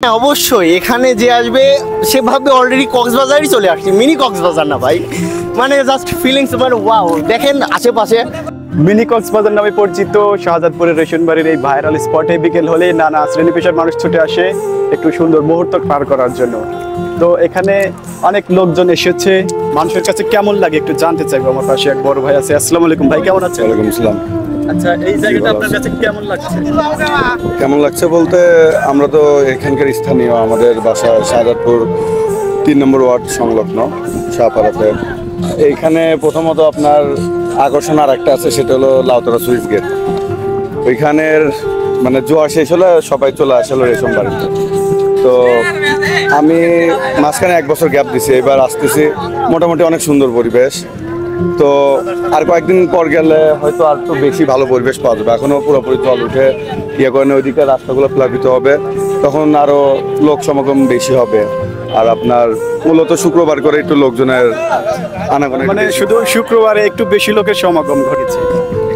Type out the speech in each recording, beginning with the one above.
হ্যাঁ অবশ্যই এখানে যে আসবে সে ভাববে অলরেডি কক্সবাজারই চলে আসছে, মিনি কক্সবাজার না ভাই, মানে জাস্ট ফিলিংস, মানে ওয়াও দেখেন আশেপাশে। মিনি কক্সবাজার নামে পরিচিত শাহজাদপুরের রেশনবাড়ির এই ভাইরাল স্পটে বিকেল হলে নানা শ্রেণী পেশার মানুষ ছুটে আসে একটু সুন্দর মুহূর্ত পার করার জন্য। তো এখানে অনেক লোকজন এসেছে, মানুষের কাছে কেমন লাগে একটু জানতে চাইবো। আমার পাশে এক বড় ভাই আছে। আসসালামু আলাইকুম ভাই, কেমন আছেন? ওয়ালাইকুম আসসালাম। আচ্ছা, এই জায়গাটা আপনার কাছে কেমন লাগছে? কেমন লাগছে বলতে, আমরা তো এখানকার স্থানীয়, আমাদের বাসা শাহজাদপুর 3 নম্বর ওয়ার্ড সংলগ্ন শাহপাড়াতে। এইখানে প্রথমত আপনার আকর্ষণ আর একটা আছে, সেটা হলো লাউতরা সুইচ গেট। ওইখানের মানে জোয়ার শেষ হলে সবাই চলে আসলো রেশম বাড়িতে। তো আমি মাঝখানে 1 বছর গ্যাপ দিছি, এবার আসতেছি। মোটামুটি অনেক সুন্দর পরিবেশ। তো আর কয়েকদিন পর গেলে হয়তো আর একটু বেশি ভালো পরিবেশ পাওয়া যাবে। এখনো পুরোপুরি জল উঠে করেন, ওইদিকে রাস্তাগুলো প্লাবিত হবে, তখন আরো লোক সমাগম বেশি হবে। আর আপনার মূলত শুক্রবার করে একটু লোকজনের আনাগোনা, মানে শুধু শুক্রবারে একটু বেশি লোকের সমাগম ঘটেছে।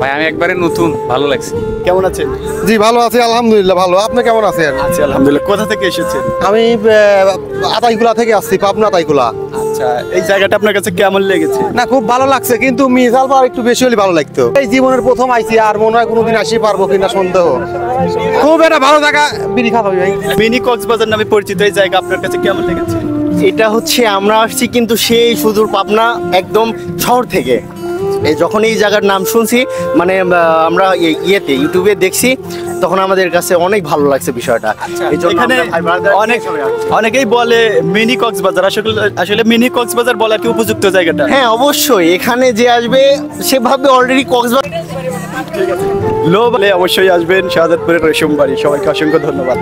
ভাই আমি একবারে নতুন, ভালো লাগছে। কেমন আছেন? জি ভালো আছি আলহামদুলিল্লাহ। ভালো, আপনি কেমন আছেন? আছি আলহামদুলিল্লাহ। কোথা থেকে এসেছেন? আমি আতাইকুলা থেকে আসছি, পাবনা আতাইকুলা। আচ্ছা, এই জায়গাটা আপনার কাছে কেমন লেগেছে? না খুব ভালো লাগছে, কিন্তু মিসাল পাওয়ার একটু বেশি হলে ভালো লাগতো। এই জীবনের প্রথম আইছি, আর মনে হয় কোনোদিন আসি পারবো কিনা সন্দেহ। খুব একটা ভালো জায়গা, বিড়ি খাওয়া ভাই। মিনি কক্সবাজার নামে পরিচিত এই জায়গা আপনার কাছে কেমন লেগেছে? এটা হচ্ছে আমরা আসছি কিন্তু সেই সুদূর পাবনা, একদম শহর থেকে। এই যখন এই জায়গার নাম শুনছি, মানে আমরা ইয়েতে ইউটিউবে দেখছি, তখন আমাদের কাছে অনেক ভালো লাগছে বিষয়টা। এই জন্য এখানে আমরা ভাই brother অনেকেই বলে মিনি কক্সবাজার, আসলে মিনি কক্সবাজার বলা কি উপযুক্ত জায়গাটা? হ্যাঁ অবশ্যই এখানে যে আসবে সে ভাববে অলরেডি কক্সবাজার। লো বলে অবশ্যই আসবেন শাহজাদপুরের রেশম বাড়ি। সবাইকে অসংখ্য ধন্যবাদ।